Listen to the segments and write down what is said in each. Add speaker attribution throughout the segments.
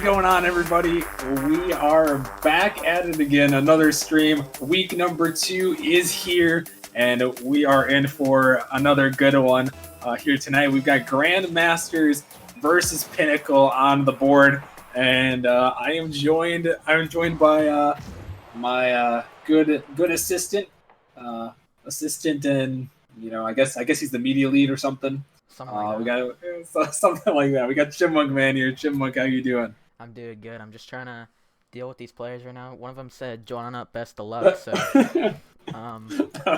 Speaker 1: going on, everybody? We are back at it again. Another stream. Week number 2 is here, and we are in for another good one here tonight. We've got Grandmasters versus Pinnacle on the board, and I'm joined by my good assistant, and I guess he's the media lead or something.
Speaker 2: Something like
Speaker 1: We
Speaker 2: that.
Speaker 1: got something like that. We got Chipmunk Man here. Chipmunk, how you doing?
Speaker 2: I'm doing good. I'm just trying to deal with these players right now. One of them said, "Join up, best of luck." So,
Speaker 1: Oh,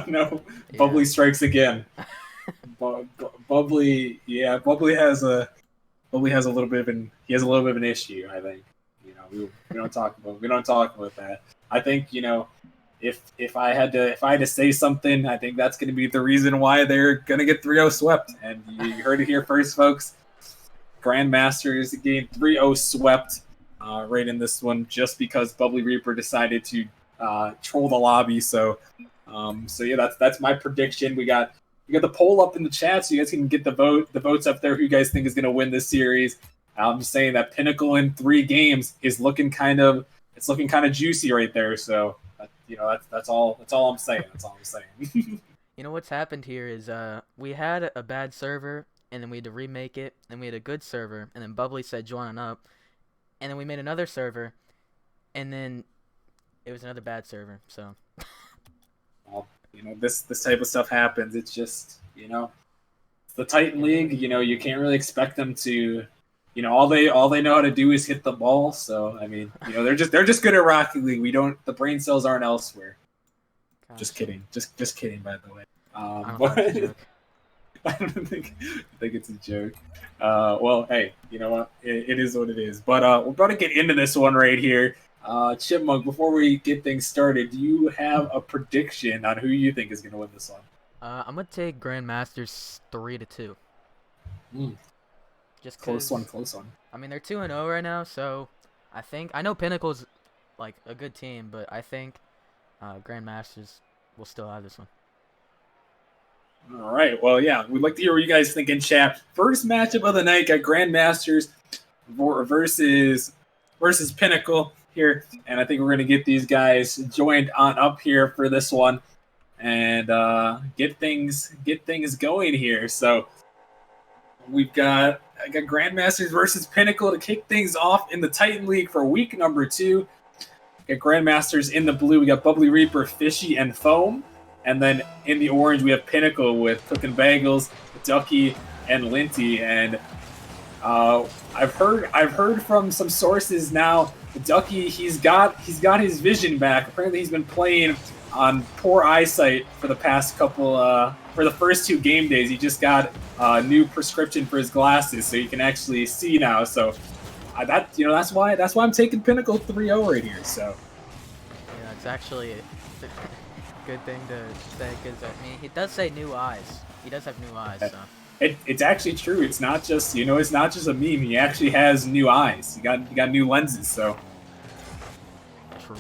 Speaker 1: no,
Speaker 2: yeah.
Speaker 1: Bubbly strikes again. Bubbly has a little bit of an issue. I think we don't talk about that. I think if I had to say something, I think that's going to be the reason why they're going to get 3-0 swept. And you heard it here first, folks. Grandmasters getting 3-0 swept right in this one, just because Bubbly Reaper decided to troll the lobby. So yeah, that's my prediction. We got the poll up in the chat, so you guys can get the votes up there. Who you guys think is going to win this series? I'm just saying that Pinnacle in 3 games is looking kind of juicy right there. So that's all I'm saying. That's all I'm saying.
Speaker 2: You know what's happened here is we had a bad server, and then we had to remake it, and we had a good server, and then Bubbly said join up, and then we made another server, and then it was another bad server. So,
Speaker 1: well, this type of stuff happens. It's just it's the Titan League. You can't really expect them to. All they know how to do is hit the ball. So I mean, they're just good at Rocket League. The brain cells aren't elsewhere.
Speaker 2: gosh,
Speaker 1: Just kidding. Just kidding. By the way,
Speaker 2: I don't think it's a joke.
Speaker 1: I don't think it's a joke. Well, hey, you know what? It is what it is. But we're about to get into this one right here. Chipmunk, before we get things started, do you have a prediction on who you think is going to win this one?
Speaker 2: I'm gonna take Grandmasters 3-2. Just
Speaker 1: Close one.
Speaker 2: I mean, they're 2-0 right now, so I know Pinnacle's like a good team, but I think Grandmasters will still have this one.
Speaker 1: All right. Well, yeah, we'd like to hear what you guys think in chat. First matchup of the night got Grandmasters versus Pinnacle here, and I think we're going to get these guys joined on up here for this one and get things going here. So I got Grandmasters versus Pinnacle to kick things off in the Titan League for week number 2. Got Grandmasters in the blue. We got Bubbly Reaper, Fishy, and Foam. And then in the orange, we have Pinnacle with Cookin' Bagels, Ducky, and Linty. And I've heard from some sources now, Ducky, he's got his vision back. Apparently, he's been playing on poor eyesight for the past couple for the first 2 game days. He just got a new prescription for his glasses, so he can actually see now. So that's why I'm taking Pinnacle 3-0 right here. So
Speaker 2: yeah, it's actually a good thing to say, because I mean, he does say new eyes. He does have new eyes. So
Speaker 1: it's actually true. It's not just a meme. He actually has new eyes. He got new lenses. So
Speaker 2: true.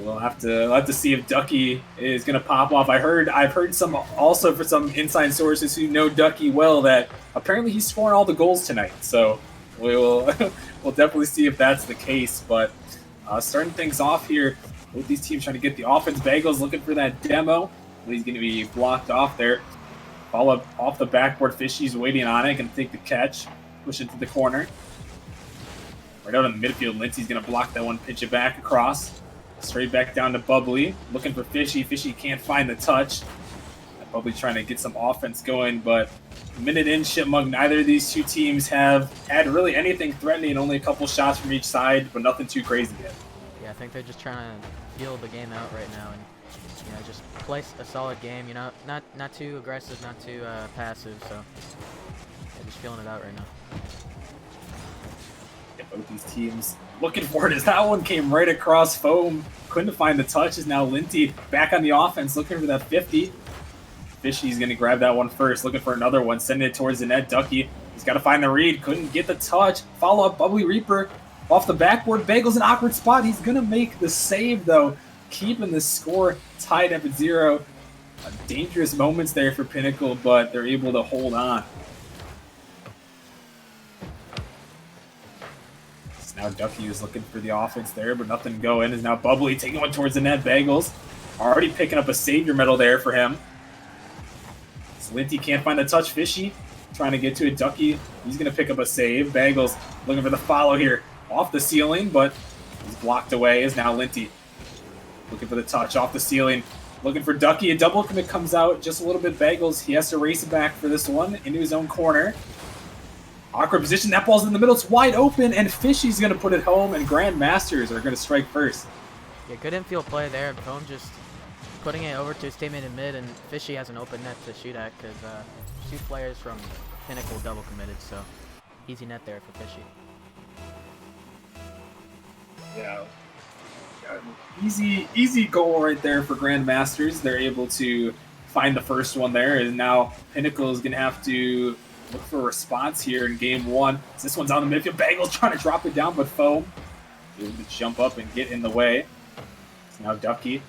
Speaker 1: we'll have to see if Ducky is gonna pop off. I've heard some also for some inside sources who know Ducky well that apparently he's scoring all the goals tonight. So we'll definitely see if that's the case. But starting things off here, both these teams trying to get the offense. Bagels looking for that demo, but he's going to be blocked off there. Ball up off the backboard. Fishy's waiting on it. Going to take the catch. Push it to the corner. Right out in the midfield. Lindsay's going to block that one. Pitch it back across. Straight back down to Bubbly. Looking for Fishy. Fishy can't find the touch. Bubbly trying to get some offense going, but a minute in, Chipmunk, neither of these 2 teams have had really anything threatening. Only a couple shots from each side, but nothing too crazy yet.
Speaker 2: Yeah, I think they're just trying to feel the game out right now, and just play a solid game. Not too aggressive, not too passive. So they're just feeling it out right now.
Speaker 1: Yeah, both these teams looking for it as that one came right across Foam. Couldn't find the touch. Is now Linty back on the offense, looking for that 50. Fishy's going to grab that one first, looking for another one, sending it towards the net. Ducky, he's got to find the read. Couldn't get the touch. Follow up, Bubbly Reaper off the backboard. Bagels an awkward spot. He's going to make the save, though, keeping the score tied up at 0. Dangerous moments there for Pinnacle, but they're able to hold on. Now Ducky is looking for the offense there, but nothing going. Is now Bubbly taking one towards the net. Bagels already picking up a savior medal there for him. Linty can't find the touch. Fishy trying to get to it. Ducky, he's going to pick up a save. Bagels looking for the follow here. Off the ceiling, but he's blocked away. Is now Linty looking for the touch off the ceiling. Looking for Ducky. A double commit comes out just a little bit. Bagels, he has to race it back for this one into his own corner. Awkward position. That ball's in the middle. It's wide open, and Fishy's going to put it home, and Grandmasters are going to strike first.
Speaker 2: Yeah, good infield play there. Foam just putting it over to his teammate in mid, and Fishy has an open net to shoot at because 2 players from Pinnacle double committed, so easy net there for Fishy.
Speaker 1: Yeah. Easy goal right there for Grandmasters. They're able to find the first one there, and now Pinnacle is going to have to look for a response here in game 1. This one's on the midfield. Bagels trying to drop it down, but Foam able to jump up and get in the way. It's now Ducky.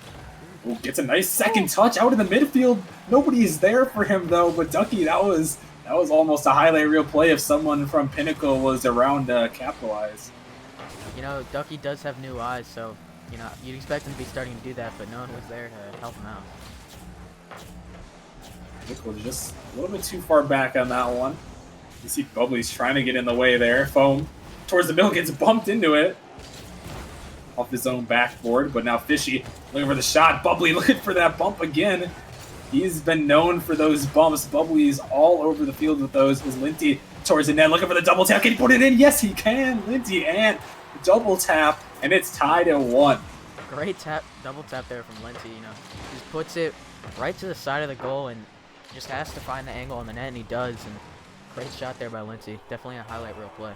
Speaker 1: Ooh, gets a nice second touch out in the midfield. Nobody is there for him though, but Ducky, that was almost a highlight reel play if someone from Pinnacle was around to capitalize.
Speaker 2: You know, Ducky does have new eyes, so you know you'd expect him to be starting to do that, but no one was there to help him out.
Speaker 1: Pinnacle just a little bit too far back on that one. You see Bubbly's trying to get in the way there. Foam towards the middle, gets bumped into it off his own backboard, but now Fishy looking for the shot. Bubbly looking for that bump again. He's been known for those bumps. Bubbly's all over the field with those. Is Linty towards the net looking for the double tap. Can he put it in? Yes, he can. Linty and double tap, and it's tied at 1.
Speaker 2: Great double tap there from Linty. You know, just puts it right to the side of the goal and just has to find the angle on the net, and he does. And great shot there by Linty. Definitely a highlight reel play.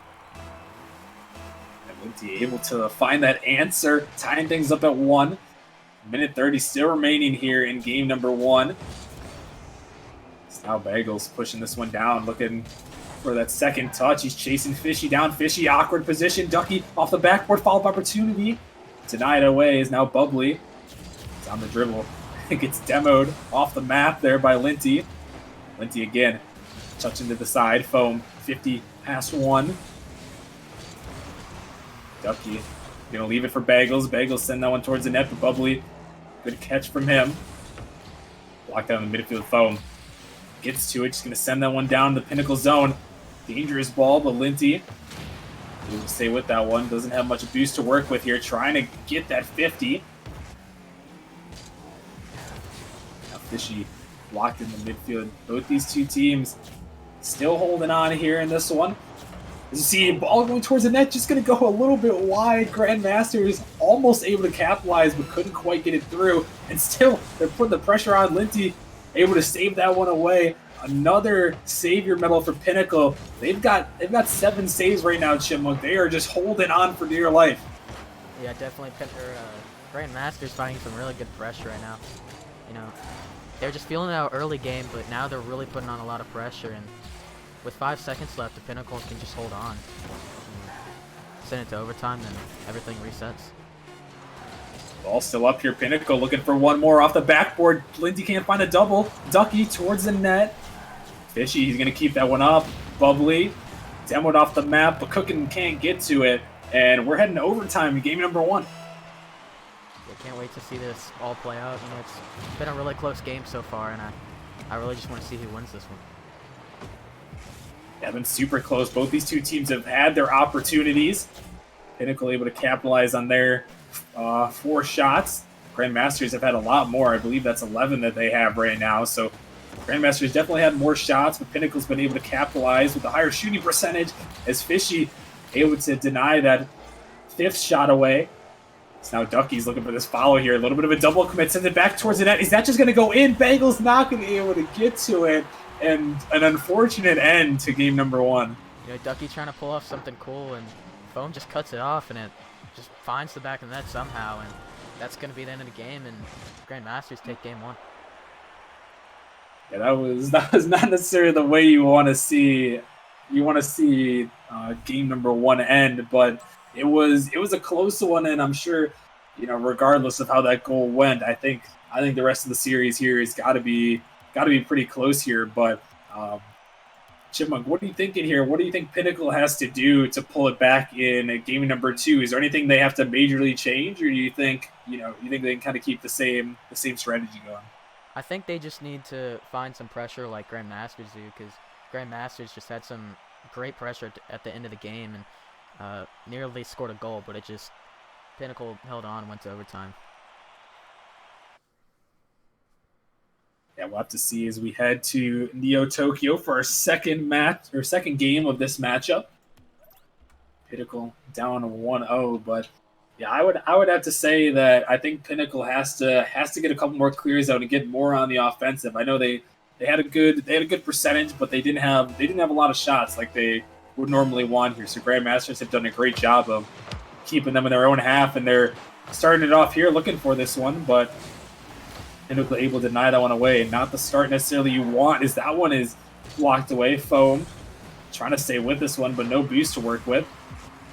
Speaker 1: And Linty able to find that answer, tying things up at 1. Minute 30 still remaining here in game number 1. It's now Bagels pushing this one down, looking for that second touch. He's chasing Fishy down. Fishy, awkward position. Ducky off the backboard, follow-up opportunity. Denied away is now Bubbly. It's on the dribble. It gets demoed off the map there by Linty. Linty again, touching to the side. Foam, 50 past 1. Ducky gonna leave it for Bagels. Bagels send that one towards the net, but Bubbly, good catch from him. Blocked down the midfield. Foam gets to it, just gonna send that one down the Pinnacle zone. Dangerous ball, but Linty able to stay with that one. Doesn't have much boost to work with here, trying to get that 50. Now Fishy locked in the midfield. Both these two teams still holding on here in this one. As you see, ball going towards the net, just going to go a little bit wide. Grandmasters almost able to capitalize, but couldn't quite get it through. And still, they're putting the pressure on. Linty able to save that one away. Another savior medal for Pinnacle. They've got 7 saves right now, Chipmunk. They are just holding on for dear life.
Speaker 2: Yeah, definitely. Grandmasters finding some really good pressure right now. You know, they're just feeling it out early game, but now they're really putting on a lot of pressure. And with 5 seconds left, the Pinnacle can just hold on. Send it to overtime, then everything resets.
Speaker 1: Ball still up here. Pinnacle looking for one more off the backboard. Linty can't find a double. Ducky towards the net. Fishy, he's going to keep that one up. Bubbly, demoed off the map, but Cookin can't get to it. And we're heading to overtime in game number 1.
Speaker 2: I can't wait to see this all play out. You know, it's been a really close game so far, and I really just want to see who wins this one.
Speaker 1: Yeah, been super close. Both these two teams have had their opportunities. Pinnacle able to capitalize on their 4 shots. Grandmasters have had a lot more. I believe that's 11 that they have right now. So Grandmasters definitely had more shots, but Pinnacle's been able to capitalize with a higher shooting percentage as Fishy able to deny that 5th shot away. So now Ducky's looking for this follow here. A little bit of a double commit, sends it back towards the net. Is that just going to go in? Bagels not going to be able to get to it. And an unfortunate end to game number 1.
Speaker 2: You know, Ducky trying to pull off something cool, and Foam just cuts it off, and it just finds the back of the net somehow, and that's going to be the end of the game, and Grandmasters take game 1.
Speaker 1: Yeah, that was not necessarily the way you want to see. Game number 1 end, but it was a close one, and I'm sure, you know, regardless of how that goal went, I think the rest of the series here has got to be pretty close here. But Chipmunk, what are you thinking here? What do you think Pinnacle has to do to pull it back in game number 2? Is there anything they have to majorly change, or do you think they can kind of keep the same strategy going?
Speaker 2: I think they just need to find some pressure like Grandmasters do, because Grandmasters just had some great pressure at the end of the game and nearly scored a goal, but Pinnacle held on and went to overtime.
Speaker 1: Yeah, we'll have to see as we head to Neo Tokyo for our second game of this matchup. Pinnacle down 1-0, but yeah, I would have to say that I think Pinnacle has to get a couple more clears out and get more on the offensive. I know they had a good percentage, but they didn't have a lot of shots like they would normally want here. So Grandmasters have done a great job of keeping them in their own half, and they're starting it off here looking for this one, but Pinnacle able to deny that one away. Not the start necessarily you want, as that one is blocked away. Foam trying to stay with this one, but no boost to work with.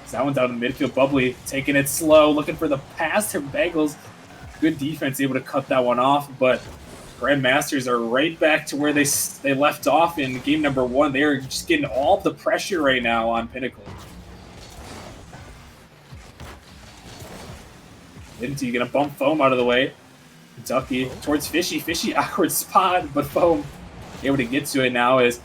Speaker 1: So that one's out in the midfield. Bubbly taking it slow, looking for the pass to Bagels. Good defense, able to cut that one off, but Grandmasters are right back to where they left off in game number 1. They are just getting all the pressure right now on Pinnacle. Linty gonna bump Foam out of the way. Ducky towards Fishy. Fishy, awkward spot, but Foam able to get to it now as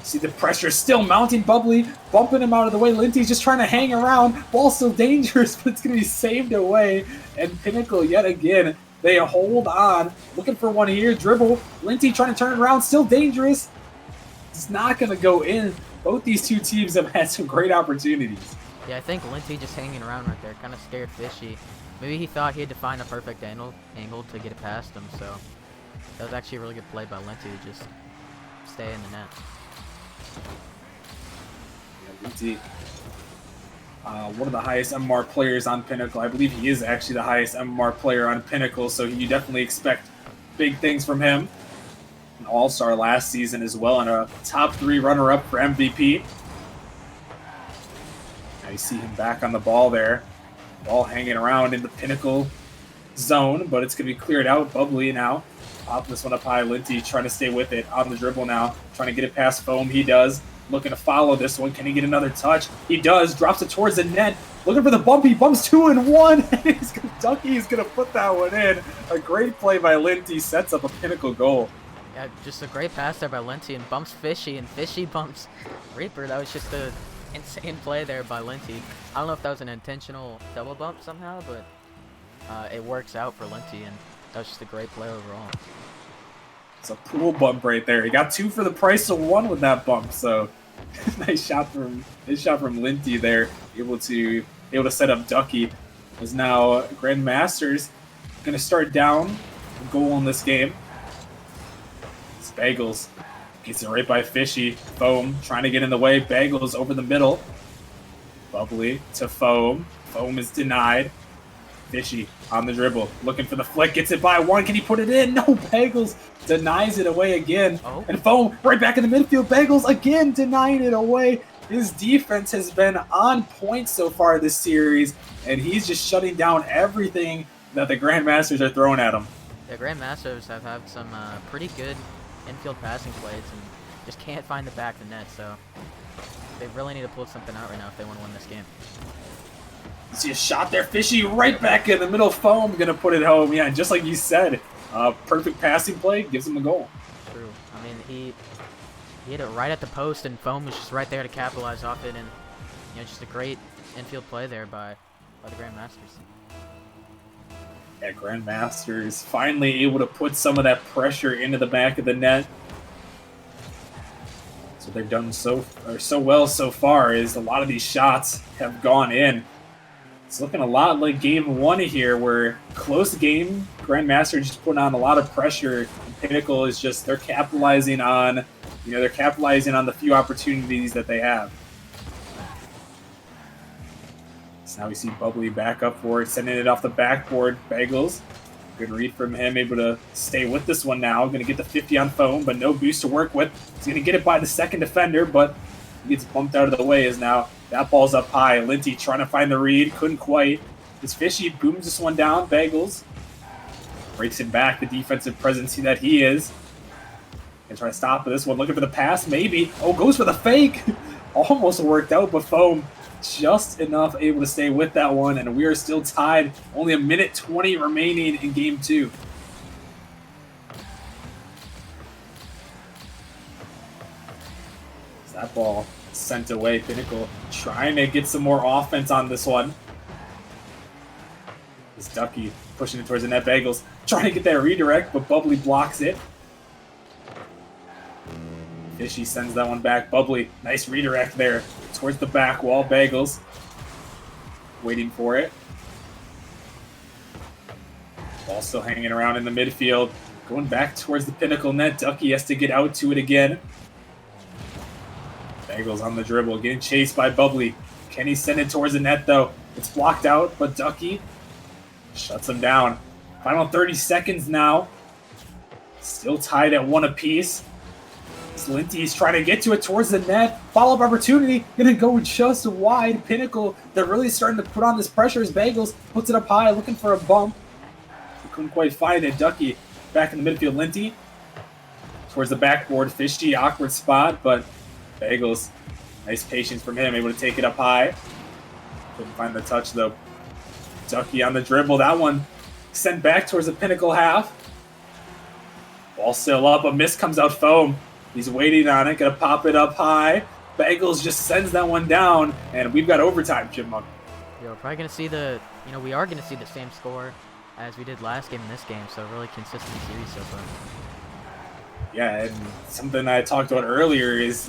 Speaker 1: see the pressure still mounting. Bubbly bumping him out of the way. Linty's just trying to hang around. Ball still dangerous, but it's going to be saved away. And Pinnacle, yet again, they hold on. Looking for one here. Dribble. Linty trying to turn it around. Still dangerous. It's not going to go in. Both these two teams have had some great opportunities.
Speaker 2: Yeah, I think Linty just hanging around right there. Kind of scared Fishy. Maybe he thought he had to find a perfect angle to get it past him, so that was actually a really good play by Linty to just stay in the net.
Speaker 1: Yeah, Linty, one of the highest MMR players on Pinnacle. I believe he is actually the highest MMR player on Pinnacle, so you definitely expect big things from him. An all-star last season as well, and a top 3 runner-up for MVP. Now you see him back on the ball there. Ball hanging around in the Pinnacle zone, but it's going to be cleared out. Bubbly now. Pop this one up high. Linty trying to stay with it on the dribble now. Trying to get it past Foam. He does. Looking to follow this one. Can he get another touch? He does. Drops it towards the net. Looking for the bump. He bumps 2 and 1. Ducky is going to put that one in. A great play by Linty. Sets up a Pinnacle goal.
Speaker 2: Yeah, just a great pass there by Linty and bumps Fishy, and Fishy bumps Reaper. That was just a insane play there by Linty. I don't know if that was an intentional double bump somehow, but it works out for Linty, and that was just a great play overall.
Speaker 1: It's a pool bump right there. He got 2 for the price of 1 with that bump, so nice shot from Linty there. Able to set up Ducky. Is now Grandmasters gonna start down a goal in this game. It's Bagels. Gets it right by Fishy. Foam trying to get in the way. Bagels over the middle. Bubbly to Foam. Foam is denied. Fishy on the dribble. Looking for the flick. Gets it by 1. Can he put it in? No. Bagels denies it away again.
Speaker 2: Oh.
Speaker 1: And Foam right back in the midfield. Bagels again denying it away. His defense has been on point so far this series, and he's just shutting down everything that the Grandmasters are throwing at him.
Speaker 2: The Grandmasters have had some pretty good infield passing plays and just can't find the back of the net, so they really need to pull something out right now if they want to win this game.
Speaker 1: See a shot there, Fishy right back in the middle. Foam gonna put it home. Yeah, just like you said, perfect passing play gives him a goal.
Speaker 2: True. I mean, he hit it right at the post, and Foam was just right there to capitalize off it, and just a great infield play there by the Grandmasters.
Speaker 1: Yeah, Grandmasters finally able to put some of that pressure into the back of the net. So they've done so well so far is a lot of these shots have gone in. It's looking a lot like game 1 here, where close game, Grandmasters just putting on a lot of pressure. Pinnacle is just they're capitalizing on the few opportunities that they have. So now we see Bubbly back up for it, sending it off the backboard. Bagels, good read from him, able to stay with this one now. Going to get the 50 on Foam, but no boost to work with. He's going to get it by the second defender, but he gets bumped out of the way as now that ball's up high. Linty trying to find the read, couldn't quite. This Fishy booms this one down. Bagels breaks it back, the defensive presence that he is. Gonna try to stop this one, looking for the pass, maybe. Oh, goes for the fake. Almost worked out, but Foam just enough able to stay with that one, and we are still tied. Only a minute 20 remaining in game 2. That ball sent away. Pinnacle trying to get some more offense on this one. This Ducky pushing it towards the net. Bagels trying to get that redirect, but Bubbly blocks it. Fishy sends that one back. Bubbly, nice redirect there towards the back wall. Bagels waiting for it. Ball still hanging around in the midfield. Going back towards the Pinnacle net. Ducky has to get out to it again. Bagels on the dribble, getting chased by Bubbly. Can he send it towards the net, though? It's blocked out, but Ducky shuts him down. Final 30 seconds now. Still tied at 1 apiece. Linty's trying to get to it towards the net. Follow-up opportunity. Going to go just wide. Pinnacle, they're really starting to put on this pressure as Bagels puts it up high, looking for a bump. He couldn't quite find it. Ducky back in the midfield. Linty towards the backboard. Fishy, awkward spot, but Bagels, nice patience from him, able to take it up high. Couldn't find the touch, though. Ducky on the dribble. That one sent back towards the Pinnacle half. Ball still up. A miss comes out. Foam. He's waiting on it. Gonna pop it up high. Bagels just sends that one down, and we've got overtime, Chipmunk.
Speaker 2: Yeah, we're probably gonna see the, we are gonna see the same score as we did last game in this game. So really consistent series so far.
Speaker 1: Yeah, and something I talked about earlier is,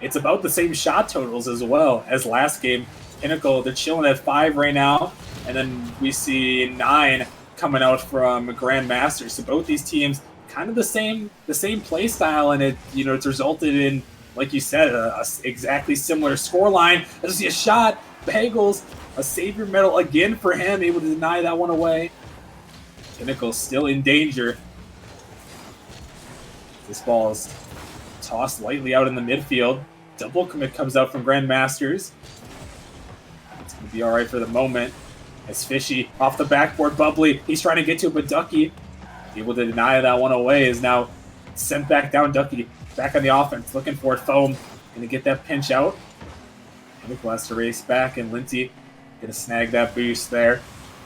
Speaker 1: it's about the same shot totals as well as last game. Pinnacle, they're chilling at 5 right now, and then we see 9 coming out from Grandmasters. So both these teams kind of the same play style, and it's resulted in, like you said, a exactly similar scoreline. I just see a shot. Bagels, a savior medal again for him, able to deny that one away. Pinnacle still in danger. This ball is tossed lightly out in the midfield. Double commit comes out from Grandmasters. It's going to be all right for the moment. As Fishy off the backboard, Bubbly, he's trying to get to it, but Ducky, able to deny that one away, is now sent back down. Ducky back on the offense, looking for it. Foam, going to get that pinch out. Pinnacle has to race back, and Linty going to snag that boost there.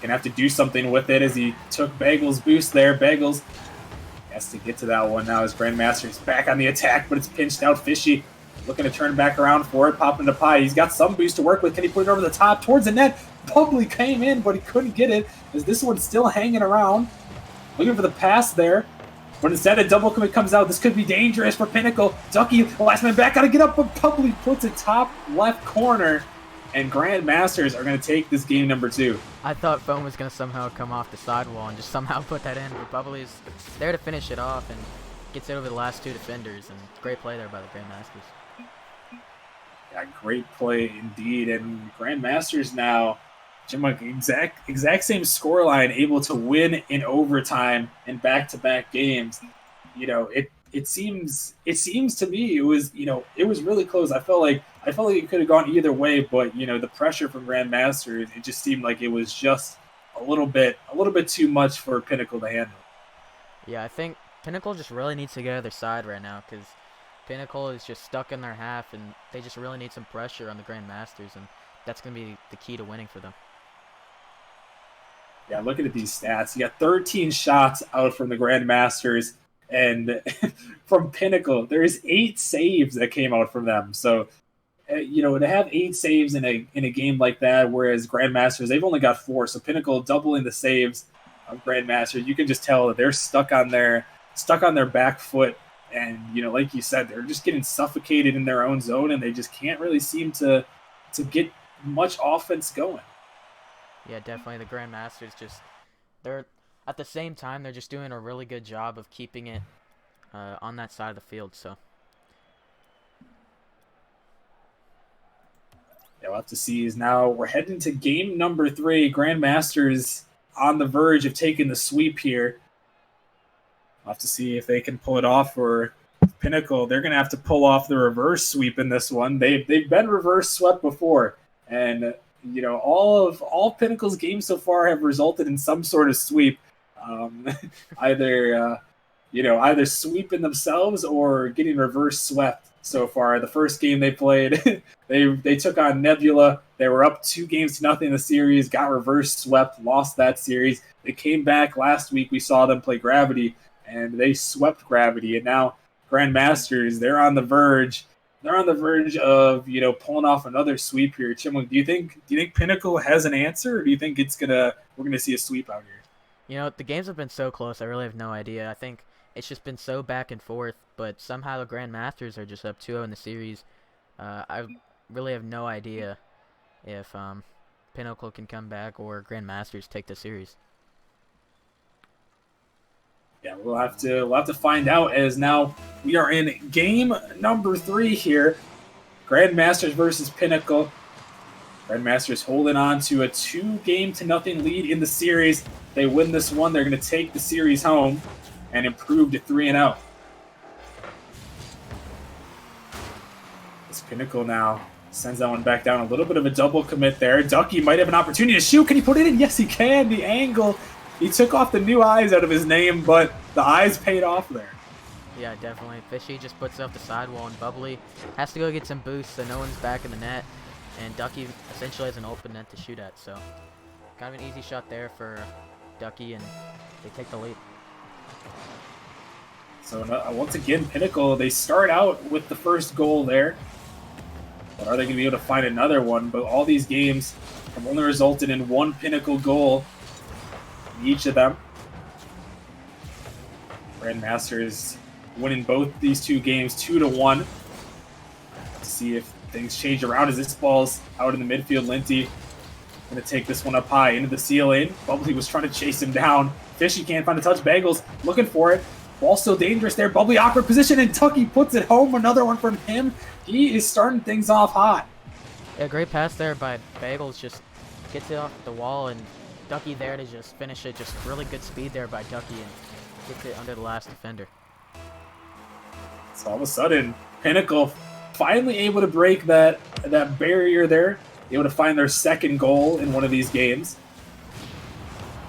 Speaker 1: Going to have to do something with it as he took Bagels' boost there. Bagels has to get to that one now as Grandmasters back on the attack, but it's pinched out. Fishy looking to turn back around for it, popping to Pie. He's got some boost to work with. Can he put it over the top towards the net? Bubbly came in, but he couldn't get it as this one's still hanging around. Looking for the pass there, but instead a double commit comes out. This could be dangerous for Pinnacle. Ducky, last man back, gotta get up, but Bubbly puts it top left corner, and Grandmasters are going to take this game number 2.
Speaker 2: I thought Foam was going to somehow come off the sidewall and just somehow put that in, but Bubbly's there to finish it off and gets it over the last 2 defenders, and great play there by the Grandmasters.
Speaker 1: Yeah, great play indeed, and Grandmasters now, Jim, like exact same scoreline, able to win in overtime in back-to-back games. It seems to me it was really close. I felt like it could have gone either way, but the pressure from Grandmasters, it just seemed like it was just a little bit too much for Pinnacle to handle.
Speaker 2: Yeah, I think Pinnacle just really needs to get other side right now, because Pinnacle is just stuck in their half, and they just really need some pressure on the Grandmasters, and that's going to be the key to winning for them.
Speaker 1: Yeah, looking at these stats, you got 13 shots out from the Grandmasters, and from Pinnacle, there's 8 saves that came out from them. So, to have 8 saves in a game like that, whereas Grandmasters, they've only got 4. So Pinnacle doubling the saves of Grandmasters, you can just tell that they're stuck on their back foot, and like you said, they're just getting suffocated in their own zone, and they just can't really seem to get much offense going.
Speaker 2: Yeah, definitely. The Grandmasters they're at the same time, they're just doing a really good job of keeping it on that side of the field. So
Speaker 1: yeah, we'll have to see. Is now we're heading to game number 3. Grandmasters on the verge of taking the sweep here. We'll have to see if they can pull it off, or Pinnacle, they're going to have to pull off the reverse sweep in this one. They've been reverse swept before, and all Pinnacle's games so far have resulted in some sort of sweep. Either either sweeping themselves or getting reverse swept so far. The first game they played, they took on Nebula. They were up 2-0 in the series, got reverse swept, lost that series. They came back last week. We saw them play Gravity, and they swept Gravity. And now Grandmasters, they're on the verge. They're on the verge of pulling off another sweep here. Chimwunk, do you think Pinnacle has an answer, or do you think we're gonna see a sweep out here?
Speaker 2: The games have been so close. I really have no idea. I think it's just been so back and forth. But somehow the Grandmasters are just up 2-0 in the series. I really have no idea if Pinnacle can come back or Grandmasters take the series.
Speaker 1: Yeah, we'll have to find out, as now we are in game number 3 here. Grandmasters versus Pinnacle. Grandmasters holding on to a 2-0 lead in the series. They win this one, they're going to take the series home and improve to 3-0. This Pinnacle now sends that one back down. A little bit of a double commit there. Ducky might have an opportunity to shoot. Can he put it in? Yes, he can. The angle. He took off the new eyes out of his name, but the eyes paid off there.
Speaker 2: Yeah, definitely. Fishy just puts it off the sidewall, and Bubbly has to go get some boosts so no one's back in the net. And Ducky essentially has an open net to shoot at, so kind of an easy shot there for Ducky, and they take the lead.
Speaker 1: So once again, Pinnacle, they start out with the first goal there. But are they going to be able to find another one? But all these games have only resulted in one Pinnacle goal in each of them. Grandmasters winning both these 2 games 2-1. Let's see if things change around as this ball's out in the midfield. Linty going to take this one up high into the ceiling. Bubbly was trying to chase him down. Fishy can't find a touch. Bagels looking for it. Ball still dangerous there. Bubbly awkward position, and Tucky puts it home. Another one from him. He is starting things off hot.
Speaker 2: Yeah, great pass there by Bagels. Just gets it off the wall, and Ducky there to just finish it. Just really good speed there by Ducky, and gets it under the last defender.
Speaker 1: So all of a sudden, Pinnacle finally able to break that barrier there. Able to find their second goal in one of these games.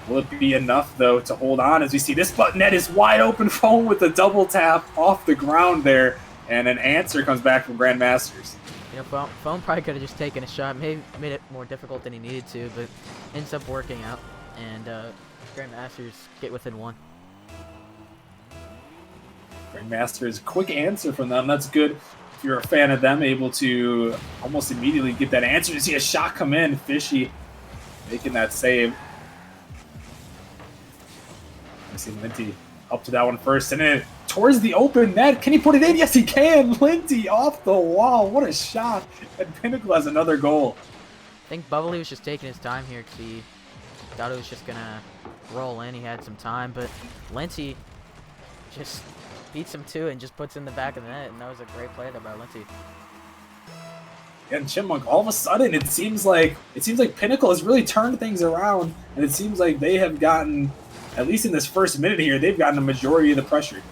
Speaker 1: Will it be enough, though, to hold on as we see this net is wide open? Phone with a double tap off the ground there, and an answer comes back from Grandmasters.
Speaker 2: Phone probably could have just taken a shot, maybe made it more difficult than he needed to, but ends up working out, and Grandmasters get within 1.
Speaker 1: Grandmasters, quick answer from them. That's good if you're a fan of them, able to almost immediately get that answer. To see a shot come in, Fishy making that save. I see Linty up to that one first, and then towards the open net. Can he put it in? Yes, he can. Linty off the wall. What a shot. And Pinnacle has another goal.
Speaker 2: I think Bubbly was just taking his time here because he thought it was just going to roll in. He had some time, but Linty just beats him too and just puts in the back of the net, and that was a great play there by Linty.
Speaker 1: And Chipmunk, all of a sudden, it seems like Pinnacle has really turned things around, and it seems like they have gotten, at least in this first minute here, they've gotten a majority of the pressure.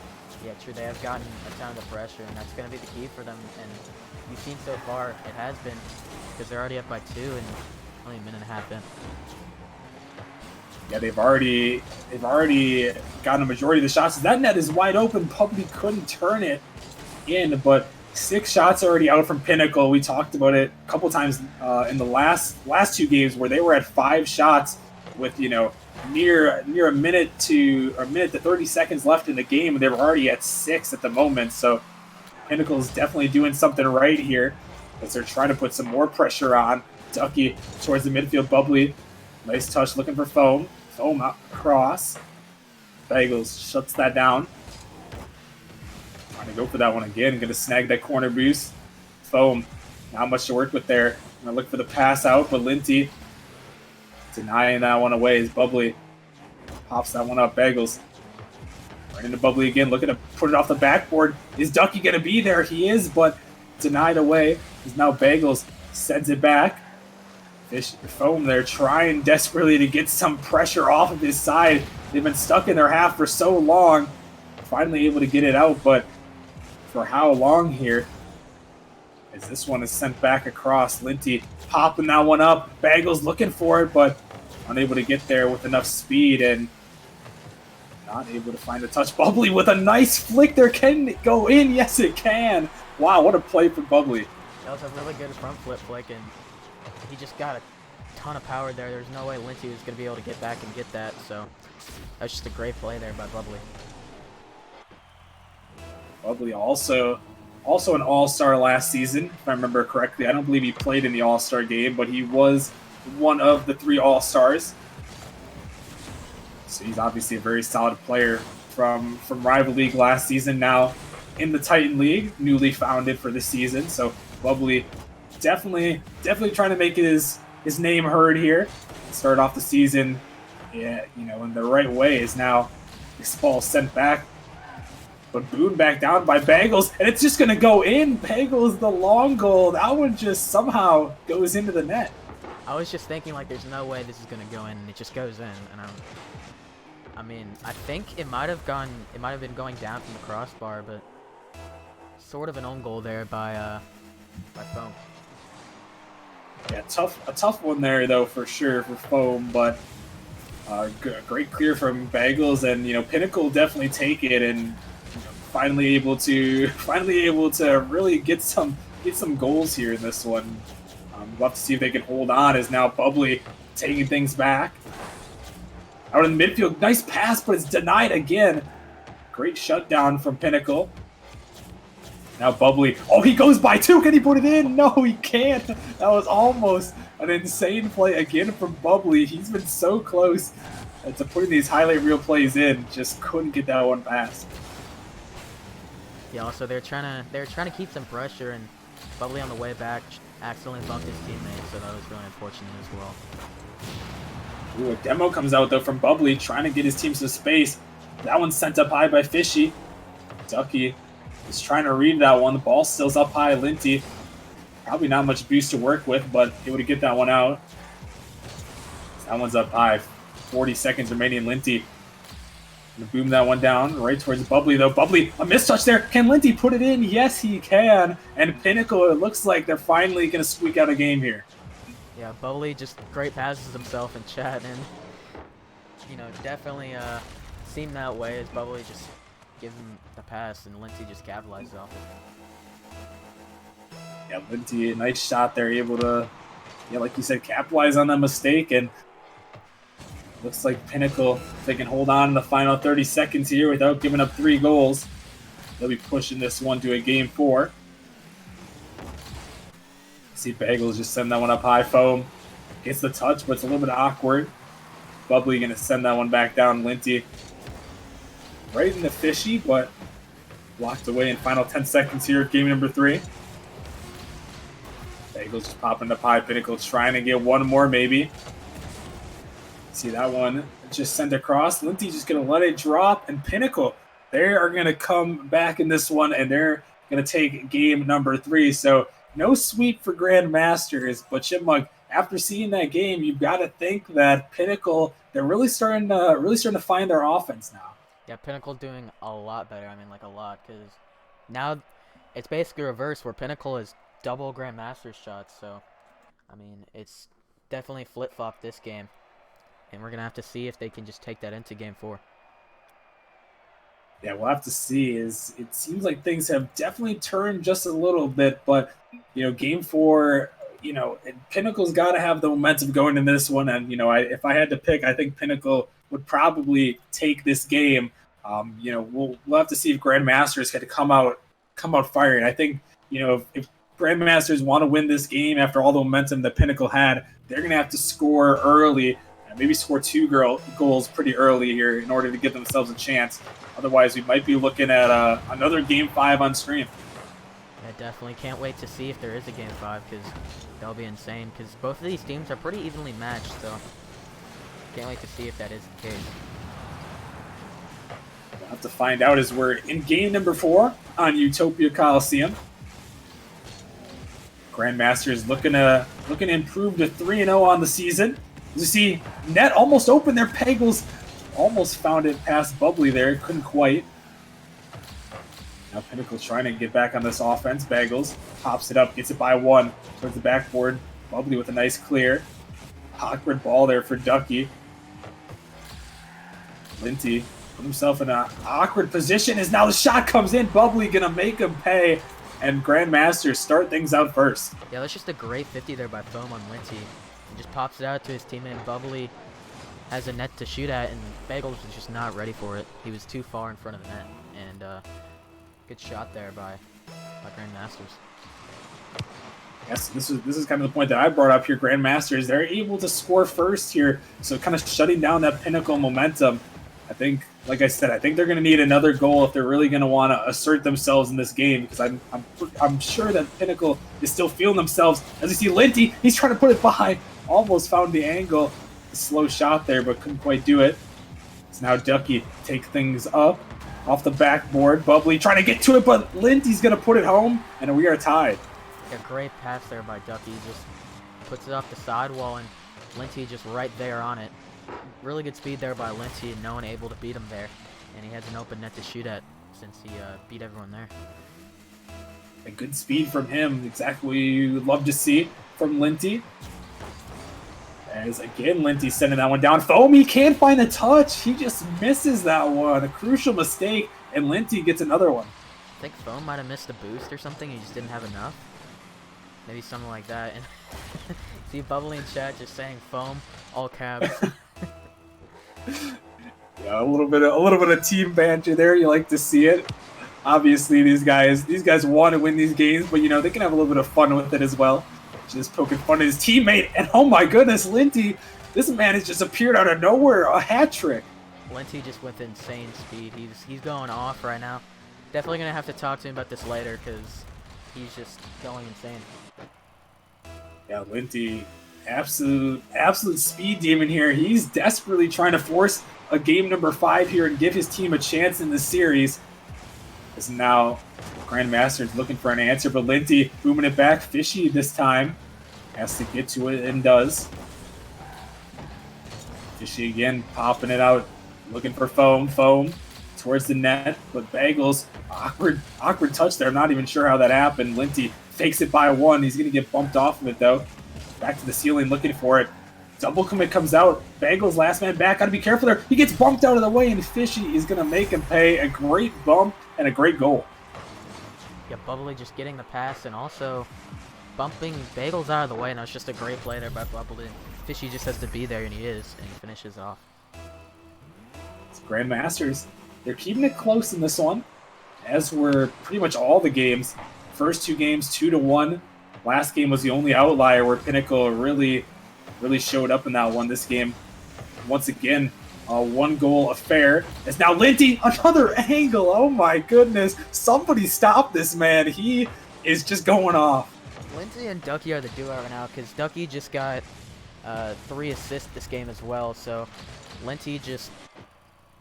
Speaker 2: Yeah, true. They have gotten a ton of the pressure, and that's going to be the key for them. And you've seen so far, it has been, because they're already up by 2 and only a minute and a half in.
Speaker 1: Yeah, they've already gotten a majority of the shots. That net is wide open. Probably couldn't turn it in, but 6 shots already out from Pinnacle. We talked about it a couple times in the last 2 games where they were at 5 shots with near a minute to 30 seconds left in the game, and they were already at 6 at the moment. So Pinnacle is definitely doing something right here as they're trying to put some more pressure on. Ducky towards the midfield. Bubbly, nice touch, looking for Foam. Foam out across. Bagels shuts that down. Trying to go for that one again. Going to snag that corner boost. Foam, not much to work with there. Going to look for the pass out, but Linty denying that one away as Bubbly pops that one up. Bagels right into Bubbly again, looking to put it off the backboard. Is Ducky going to be there? He is, but denied away. As now Bagels sends it back. Foam there trying desperately to get some pressure off of his side. They've been stuck in their half for so long. Finally able to get it out, but for how long here? As this one is sent back across. Linty popping that one up. Bagels looking for it, but unable to get there with enough speed, and Not able to find a touch. Bubbly with a nice flick there. Can it go in? Yes, it can. Wow, what a play for Bubbly.
Speaker 2: That was a really good front flip flick, and he just got a ton of power there. There's no way Lindsay was going to be able to get back and get that, so that's just a great play there by Bubbly.
Speaker 1: Bubbly also an All-Star last season, if I remember correctly. I don't believe he played in the All-Star game, but he was one of the 3 All-Stars. So he's obviously a very solid player from Rival League last season, now in the Titan League, newly founded for this season. So Bubbly definitely trying to make his name heard here. Start off the season, yeah, in the right way. Is now this ball sent back, but booed back down by Bagels, and it's just gonna go in. Bagels the long goal. That one just somehow goes into the net.
Speaker 2: I was just thinking like, there's no way this is gonna go in, and it just goes in. And I mean, I think it might have been going down from the crossbar, but sort of an own goal there by Foam.
Speaker 1: Yeah, a tough one there though for sure for Foam, but great clear from Bagels, and Pinnacle definitely take it, and finally able to really get some goals here in this one. We'll have to see if they can hold on, as now Bubbly taking things back. Out in the midfield, nice pass, but it's denied again. Great shutdown from Pinnacle. Now Bubbly, oh, he goes by 2, can he put it in? No, he can't. That was almost an insane play again from Bubbly. He's been so close to putting these highlight reel plays in, just couldn't get that one past.
Speaker 2: Yeah, also they're trying to keep some pressure, and Bubbly on the way back accidentally bumped his teammate, so that was really unfortunate as well.
Speaker 1: Ooh, a demo comes out though from Bubbly, trying to get his team some space. That one's sent up high by Fishy. Ducky is trying to read that one. The ball still's up high. Linty, probably not much boost to work with, but able to get that one out. That one's up high. 40 seconds remaining. Linty gonna boom that one down right towards Bubbly though. Bubbly, a mistouch there. Can Linty put it in? Yes, he can. And Pinnacle, it looks like they're finally gonna squeak out a game here.
Speaker 2: Yeah, Bubbly just great passes himself in chat, and definitely seemed that way as Bubbly just give him the pass, and Lindsay just capitalized off it.
Speaker 1: Yeah, Lindsay, a nice shot there, able to, like you said, capitalize on that mistake, and looks like Pinnacle, if they can hold on in the final 30 seconds here without giving up 3 goals, they'll be pushing this one to a game 4. See Bagels just send that one up high. Foam gets the touch, but it's a little bit awkward. Bubbly gonna send that one back down. Linty right in the Fishy, but blocked away in final 10 seconds here, game number 3. Bagels just popping up high. Pinnacle trying to get one more maybe. See that one just sent across. Linty just gonna let it drop, and Pinnacle, they are gonna come back in this one, and they're gonna take game number 3. So no sweep for Grandmasters, but Chipmunk, after seeing that game, you've got to think that Pinnacle, they're really starting to find their offense now.
Speaker 2: Yeah, Pinnacle doing a lot better. I mean, like a lot, because now it's basically reverse, where Pinnacle is double Grandmasters shots. So, I mean, it's definitely flip-flopped this game, and we're gonna have to see if they can just take that into game 4.
Speaker 1: Yeah, we'll have to see. It seems like things have definitely turned just a little bit, but game 4, Pinnacle's got to have the momentum going in this one. And if I had to pick, I think Pinnacle would probably take this game. We'll have to see if Grandmasters can come out firing. I think if Grandmasters want to win this game after all the momentum that Pinnacle had, they're gonna have to score early. Maybe score 2 goals pretty early here in order to give themselves a chance. Otherwise, we might be looking at another Game 5 on stream.
Speaker 2: I definitely can't wait to see if there is a Game 5, because that'll be insane, because both of these teams are pretty evenly matched, so can't wait to see if that is the case.
Speaker 1: We'll have to find out as we're in game number 4 on Utopia Coliseum. Grandmasters looking to improve to 3-0 on the season. You see, net almost open there. Pagels almost found it past Bubbly there. Couldn't quite. Now Pinnacle trying to get back on this offense. Bagels pops it up, gets it by 1 towards the backboard. Bubbly with a nice clear. Awkward ball there for Ducky. Linty Put himself in an awkward position as now the shot comes in. Bubbly gonna make him pay. And Grandmasters start things out first.
Speaker 2: Yeah, that's just a great 50 there by Foam on Linty. He just pops it out to his teammate. Bubbly has a net to shoot at, and Bagels was just not ready for it. He was too far in front of the net. And good shot there by Grandmasters.
Speaker 1: Yes, this is kind of the point that I brought up here. Grandmasters, they're able to score first here, so kind of shutting down that Pinnacle momentum. I think, like I said, I think they're going to need another goal if they're really going to want to assert themselves in this game, because I'm sure that Pinnacle is still feeling themselves. As you see Linty, he's trying to put it by, almost found the angle. A slow shot there, but couldn't quite do it. So now Ducky take things up off the backboard. Bubbly trying to get to it, but Linty's going to put it home, and we are tied.
Speaker 2: A great pass there by Ducky. Just puts it off the sidewall, and Linty just right there on it. Really good speed there by Linty, and no one able to beat him there. And he has an open net to shoot at since he beat everyone there.
Speaker 1: A good speed from him, exactly what you would love to see from Linty. As again, Linty sending that one down. Foamy can't find the touch. He just misses that one. A crucial mistake, and Linty gets another one.
Speaker 2: I think Foam might have missed a boost or something. He just didn't have enough. Maybe something like that. And see Bubbly in chat just saying Foam, all caps.
Speaker 1: Yeah, a little bit of team banter there. You like to see it. Obviously, these guys want to win these games, but you know they can have a little bit of fun with it as well. Just poking fun at his teammate, and oh my goodness, Linty, this man has just appeared out of nowhere, a hat trick.
Speaker 2: Linty just with insane speed. He's going off right now. Definitely gonna have to talk to him about this later because he's just going insane.
Speaker 1: Yeah, Linty, absolute speed demon here. He's desperately trying to force a game number 5 here and give his team a chance in this series. As now Grandmasters looking for an answer, but Linty booming it back. Fishy this time has to get to it and does. Fishy again popping it out, looking for Foam towards the net, but Bagels, awkward touch there. I'm not even sure how that happened. Linty fakes it by one. He's going to get bumped off of it, though. Back to the ceiling, looking for it. Double commit comes out. Bagels last man back. Got to be careful there. He gets bumped out of the way, and Fishy is going to make him pay. A great bump and a great goal.
Speaker 2: Yeah, Bubbly just getting the pass and also bumping Bagels out of the way. Now it's just a great play there by Bubbly. Fishy just has to be there, and he is, and he finishes off.
Speaker 1: It's Grandmasters. They're keeping it close in this one, as were pretty much all the games. First 2 games, 2-1. Last game was the only outlier where Pinnacle really showed up in that one. This game, once again, a 1-goal affair. As now Linty, another angle. Oh my goodness. Somebody stop this man. He is just going off.
Speaker 2: Linty and Ducky are the duo right now because Ducky just got 3 assists this game as well. So Linty just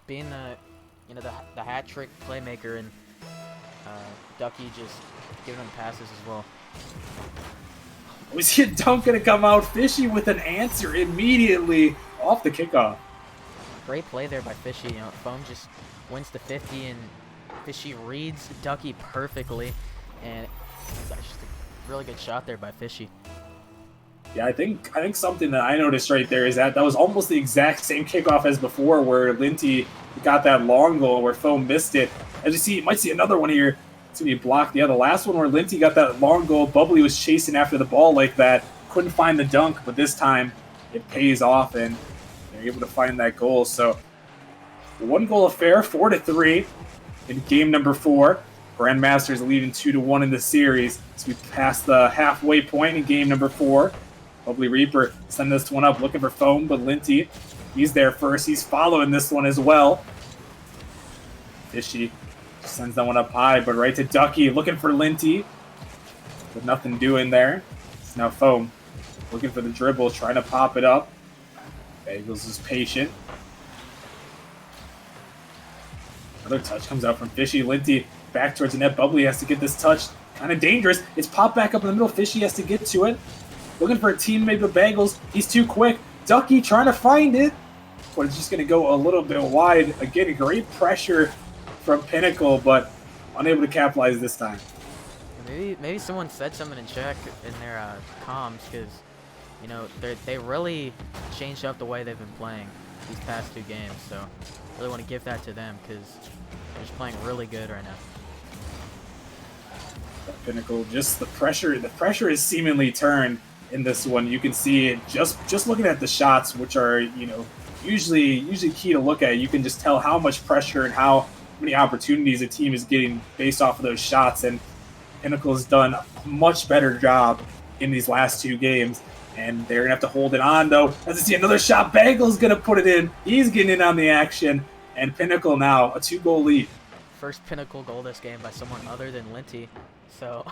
Speaker 2: being the hat trick playmaker, and Ducky just giving him passes as well.
Speaker 1: Was he dunk gonna come out? Fishy with an answer immediately off the kickoff.
Speaker 2: Great play there by Fishy. You know, Foam just wins the 50, and Fishy reads Ducky perfectly, and that's just a really good shot there by Fishy.
Speaker 1: Yeah, I think something that I noticed right there is that was almost the exact same kickoff as before, where Linty got that long goal where Foam missed it. As you see, you might see another one here. It's going to be blocked. Yeah, the last one where Linty got that long goal, Bubbly was chasing after the ball like that. Couldn't find the dunk, but this time it pays off, and they're able to find that goal. So 1-goal affair, 4-3 in game number 4. Grandmasters leading 2-1 in the series. So we passed the halfway point in game number 4. Bubbly Reaper sending this one up, looking for Foam, but Linty, he's there first. He's following this one as well. Fishy sends that one up high, but right to Ducky, looking for Linty, with nothing doing there. It's now Foam looking for the dribble, trying to pop it up. Bagels is patient. Another touch comes out from Fishy. Linty back towards the net. Bubbly has to get this touch. Kind of dangerous. It's popped back up in the middle. Fishy has to get to it. Looking for a teammate with Bagels. He's too quick. Ducky trying to find it, but it's just going to go a little bit wide. Again, great pressure from Pinnacle, but unable to capitalize this time.
Speaker 2: Maybe someone said something in chat in their comms, because you know they really changed up the way they've been playing. these past 2 games. So I really want to give that to them because they're just playing really good right now.
Speaker 1: Pinnacle, just the pressure is seemingly turned in this one. You can see it just looking at the shots, which are, you know, usually key to look at. You can just tell how much pressure and how many opportunities a team is getting based off of those shots. And Pinnacle has done a much better job in these last 2 games. And they're going to have to hold it on, though. As I see another shot, Bagel's going to put it in. He's getting in on the action. And Pinnacle now a 2-goal lead.
Speaker 2: First Pinnacle goal this game by someone other than Linty. So,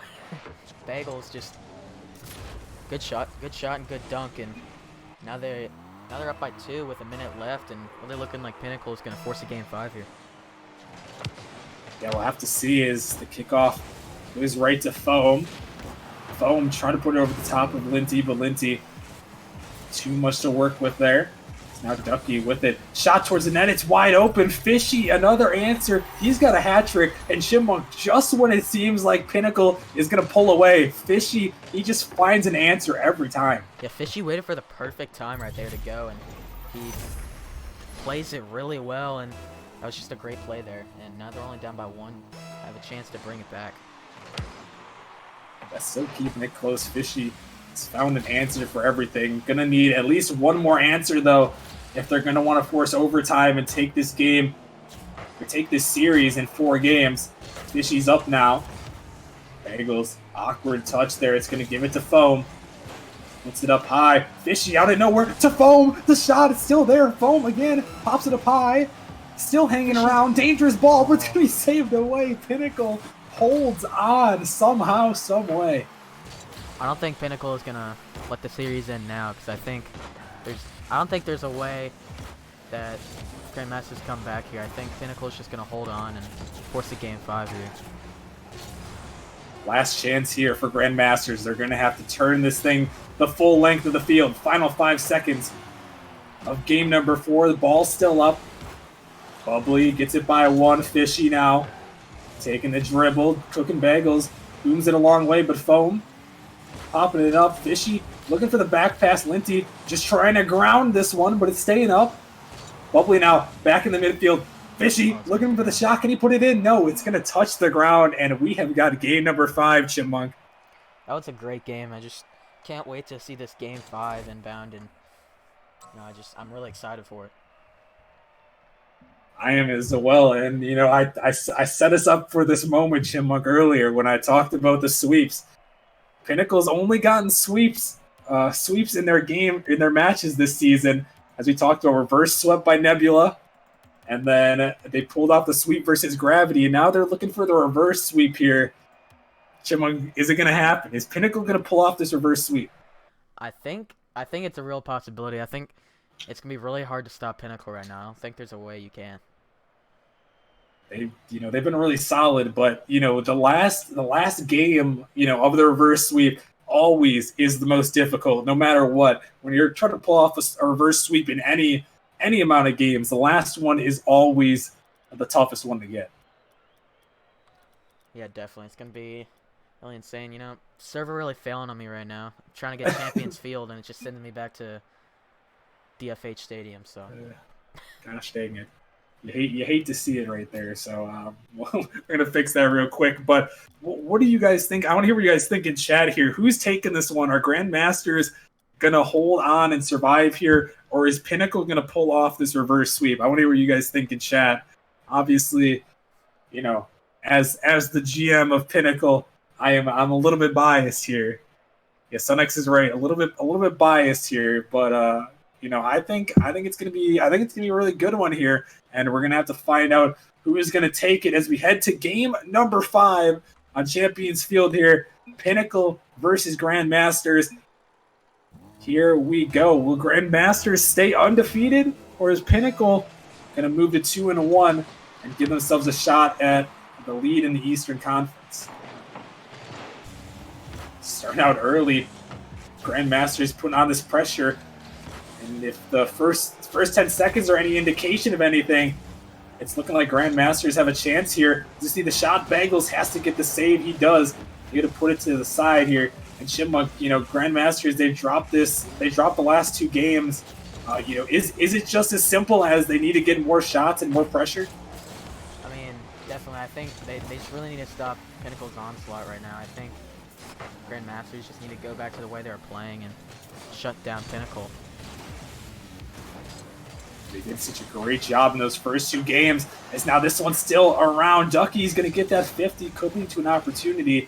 Speaker 2: Bagel's just good shot and good dunk. And now they're up by 2 with a minute left. And they're looking like Pinnacle is going to force a game 5 here.
Speaker 1: Yeah, we'll have to see as the kickoff goes right to Foam. Foam trying to put it over the top of Linty, but Linty too much to work with there. It's now Ducky with it. Shot towards the net. It's wide open. Fishy, another answer. He's got a hat trick. And Chipmunk, just when it seems like Pinnacle is going to pull away, Fishy, he just finds an answer every time.
Speaker 2: Yeah, Fishy waited for the perfect time right there to go, and he plays it really well, and that was just a great play there. And now they're only down by 1. I have a chance to bring it back.
Speaker 1: That's still keeping it close. Fishy has found an answer for everything. Gonna need at least one more answer, though, if they're gonna want to force overtime and take this game, or take this series in 4 games. Fishy's up now. Bagels, awkward touch there. It's gonna give it to Foam. Puts it up high. Fishy out of nowhere to Foam. The shot is still there. Foam again pops it up high. Still hanging around. Dangerous ball, but it's gonna be saved away. Pinnacle holds on somehow, some way.
Speaker 2: I don't think Pinnacle is gonna let the series end now, because I don't think there's a way that Grandmasters come back here. I think Pinnacle is just gonna hold on and force a game 5 here.
Speaker 1: Last chance here for Grandmasters. They're gonna have to turn this thing the full length of the field. Final 5 seconds of game number 4. The ball's still up. Bubbly gets it by 1. Fishy now taking the dribble, cooking Bagels, booms it a long way, but Foam popping it up. Fishy looking for the back pass. Linty just trying to ground this one, but it's staying up. Bubbly now back in the midfield. Fishy looking for the shot. Can he put it in? No, it's going to touch the ground, and we have got game number 5, Chipmunk.
Speaker 2: That was a great game. I just can't wait to see this game 5 inbound, and I'm really excited for it.
Speaker 1: I am as well, and I set us up for this moment, Chipmunk, earlier when I talked about the sweeps. Pinnacle's only gotten sweeps in their matches this season, as we talked about. Reverse swept by Nebula, and then they pulled off the sweep versus Gravity, and now they're looking for the reverse sweep here. Chipmunk, is it going to happen? Is Pinnacle going to pull off this reverse sweep?
Speaker 2: I think it's a real possibility. I think it's going to be really hard to stop Pinnacle right now. I don't think there's a way you can.
Speaker 1: They've been really solid, but the last game of the reverse sweep always is the most difficult, no matter what. When you're trying to pull off a reverse sweep in any amount of games, the last one is always the toughest one to get.
Speaker 2: Yeah, definitely. It's gonna be really insane. Server really failing on me right now. I'm trying to get Champions Field, and it's just sending me back to DFH Stadium. So,
Speaker 1: gosh dang it. You hate to see it right there. So we're going to fix that real quick. But what do you guys think? I want to hear what you guys think in chat here. Who's taking this one? Are Grandmasters going to hold on and survive here? Or is Pinnacle going to pull off this reverse sweep? I want to hear what you guys think in chat. Obviously, as the GM of Pinnacle, I'm a little bit biased here. Yeah, Sunex is right. A little bit biased here, but I think it's gonna be a really good one here, and we're gonna have to find out who is gonna take it as we head to game number 5 on Champions Field here. Pinnacle versus Grandmasters. Here we go. Will Grandmasters stay undefeated, or is Pinnacle gonna move to 2-1 and give themselves a shot at the lead in the Eastern Conference? Starting out early, Grandmasters putting on this pressure. And if the first 10 seconds are any indication of anything, it's looking like Grandmasters have a chance here. You see the shot. Bagels has to get the save. He does. You got to put it to the side here. And Chipmunk, Grandmasters, they've dropped the last 2 games Is it just as simple as they need to get more shots and more pressure?
Speaker 2: I mean, definitely. I think they just really need to stop Pinnacle's onslaught right now. I think Grandmasters just need to go back to the way they were playing and shut down Pinnacle.
Speaker 1: They did such a great job in those first 2 games. As now this one's still around. Ducky's going to get that 50. Could lead to an opportunity.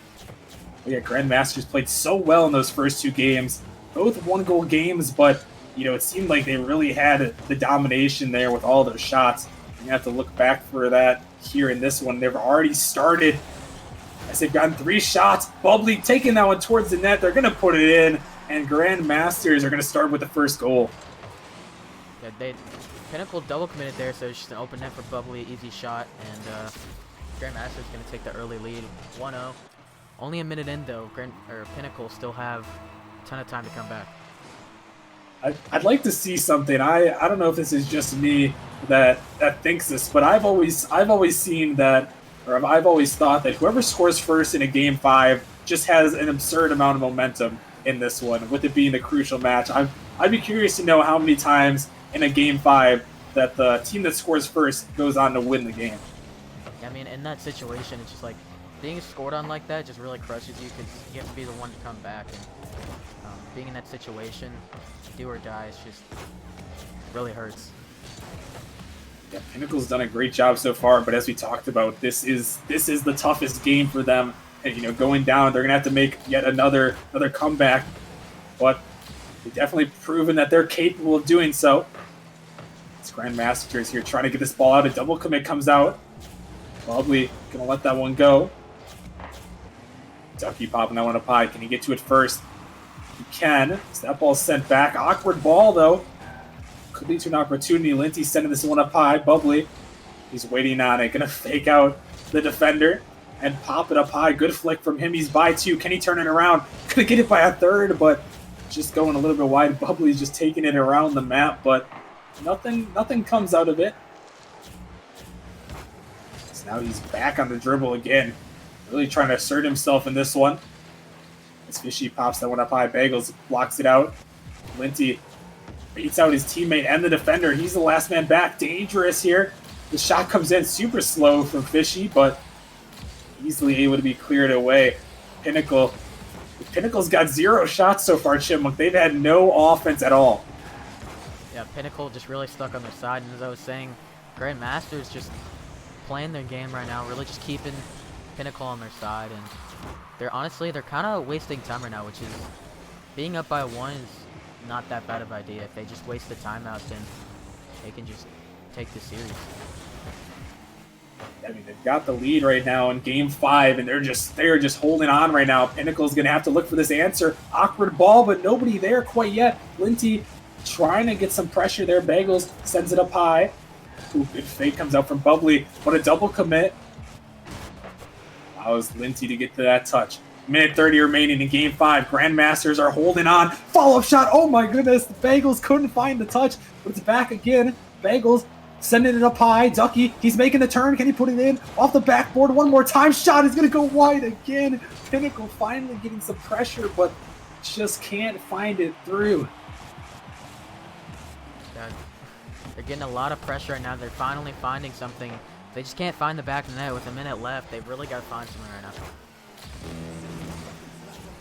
Speaker 1: But yeah, Grandmasters played so well in those first 2 games. Both 1-goal games, but it seemed like they really had the domination there with all their shots. You have to look back for that here in this one. They've already started as they've gotten 3 shots. Bubbly taking that one towards the net. They're going to put it in, and Grandmasters are going to start with the first goal.
Speaker 2: Yeah, Pinnacle double committed there, so it's just an open net for Bubbly, easy shot, and Grandmasters going to take the early lead, 1-0. Only a minute in though, Pinnacle still have a ton of time to come back.
Speaker 1: I'd like to see something. I don't know if this is just me that thinks this, but I've always seen that, or I've always thought that whoever scores first in a game 5 just has an absurd amount of momentum in this one, with it being a crucial match. I'd be curious to know how many times in a game 5 that the team that scores first goes on to win the game.
Speaker 2: I mean, in that situation, it's just like being scored on like that just really crushes you because you have to be the one to come back. And being in that situation, do or die, it's just really hurts.
Speaker 1: Yeah, Pinnacle's done a great job so far, but as we talked about, this is the toughest game for them. And, going down, they're gonna have to make yet another comeback. But they've definitely proven that they're capable of doing so. It's Grandmasters here trying to get this ball out. A double commit comes out. Bubbly gonna let that one go. Ducky popping that one up high. Can he get to it first? He can. So that ball's sent back. Awkward ball, though. Could lead to an opportunity. Lindsay sending this one up high. Bubbly. He's waiting on it. Gonna fake out the defender and pop it up high. Good flick from him. He's by 2. Can he turn it around? Gonna get it by a 3rd, but just going a little bit wide. Bubbly's just taking it around the map, but nothing comes out of it. So now he's back on the dribble again. Really trying to assert himself in this one. As Fishy pops that one up high. Bagels blocks it out. Linty beats out his teammate and the defender. He's the last man back. Dangerous here. The shot comes in super slow from Fishy, but easily able to be cleared away. Pinnacle's got 0 shots so far, Chipmunk. They've had no offense at all.
Speaker 2: Yeah, Pinnacle just really stuck on their side, and as I was saying, Grandmasters just playing their game right now, really just keeping Pinnacle on their side, and they're kind of wasting time right now, which is being up by 1 is not that bad of an idea. If they just waste the timeout, then they can just take the series.
Speaker 1: I mean, they've got the lead right now in game 5, and they're just holding on right now. Pinnacle's going to have to look for this answer. Awkward ball, but nobody there quite yet. Linty trying to get some pressure there. Bagels sends it up high. Ooh, good fake comes out from Bubbly, but a double commit allows Linty to get to that touch. Minute 30 remaining in game 5. Grandmasters are holding on. Follow-up shot. Oh my goodness. The Bagels couldn't find the touch, but it's back again. Bagels sending it up high. Ducky, he's making the turn. Can he put it in? Off the backboard one more time. Shot is going to go wide again. Pinnacle finally getting some pressure, but just can't find it through.
Speaker 2: God. They're getting a lot of pressure right now. They're finally finding something. They just can't find the back of the net with a minute left. They've really got to find something right now.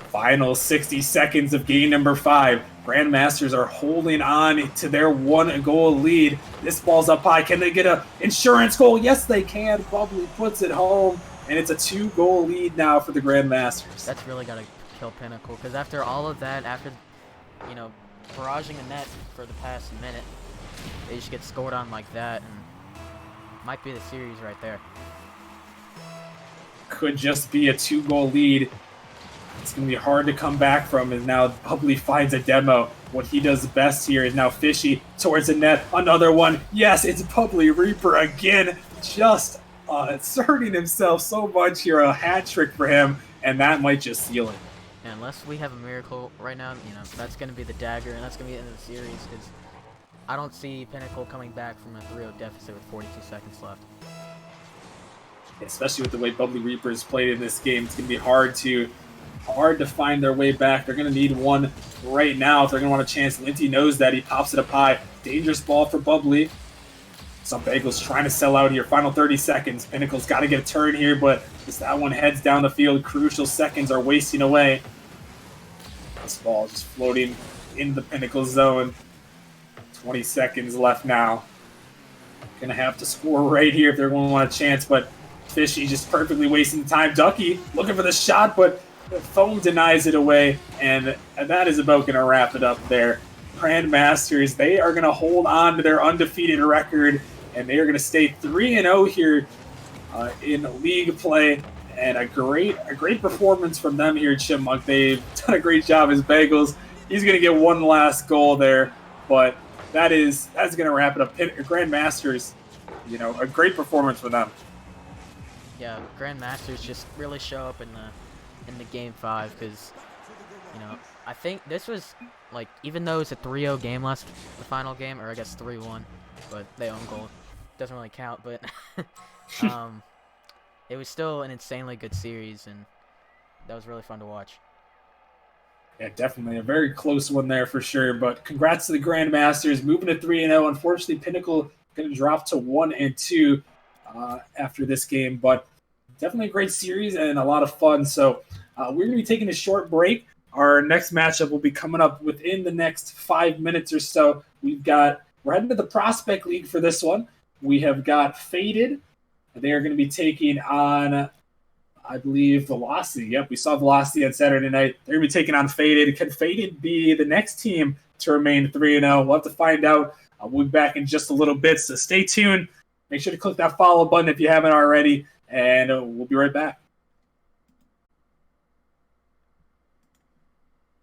Speaker 1: Final 60 seconds of game number 5. Grandmasters are holding on to their 1-goal lead. This ball's up high. Can they get an insurance goal? Yes, they can. Bubbly puts it home, and it's a 2-goal lead now for the Grandmasters.
Speaker 2: That's really got to kill Pinnacle, because after all of that, after, barraging the net for the past minute, they just get scored on like that, and might be the series right there.
Speaker 1: Could just be a 2-goal lead. It's going to be hard to come back from, and now Bubbly finds a demo. What he does best here is now Fishy towards the net. Another one. Yes, it's Bubbly Reaper again. Just asserting himself so much here. A hat trick for him, and that might just seal it.
Speaker 2: And unless we have a miracle right now, that's going to be the dagger, and that's going to be the end of the series, because I don't see Pinnacle coming back from a 3-0 deficit with 42 seconds left.
Speaker 1: Especially with the way Bubbly Reaper has played in this game, it's going to be hard to hard to find their way back. They're going to need one right now if they're going to want a chance. Linty knows that. He pops it up high. Dangerous ball for Bubbly. Some Bagels trying to sell out here. Final 30 seconds. Pinnacle's got to get a turn here, but as that one heads down the field, crucial seconds are wasting away. This ball just floating in the Pinnacle zone. 20 seconds left now. Gonna have to score right here if they're going to want a chance, but Fishy just perfectly wasting the time. Ducky looking for the shot, but the foam denies it away, and that is about going to wrap it up there. Grandmasters, they are going to hold on to their undefeated record, and they are going to stay 3-0 here in league play. And a great performance from them here, Chipmunk. They've done a great job as Bagels. He's going to get one last goal there, but that's going to wrap it up. Grandmasters, a great performance for them.
Speaker 2: Yeah, Grandmasters just really show up in the game 5 because, I think this was like, even though it's a 3-0 game last the final game, or I guess 3-1, but they own goal, doesn't really count. But it was still an insanely good series, and that was really fun to watch.
Speaker 1: Yeah, definitely a very close one there for sure. But congrats to the Grandmasters, moving to 3-0. Unfortunately, Pinnacle going to drop to 1-2 after this game, but definitely a great series and a lot of fun. So we're going to be taking a short break. Our next matchup will be coming up within the next 5 minutes or so. We're heading to the Prospect League for this one. We have got Faded. They are going to be taking on, I believe, Velocity. Yep, we saw Velocity on Saturday night. They're going to be taking on Faded. Can Faded be the next team to remain 3-0? We'll have to find out. We'll be back in just a little bit, so stay tuned. Make sure to click that follow button if you haven't already, and we'll be right back.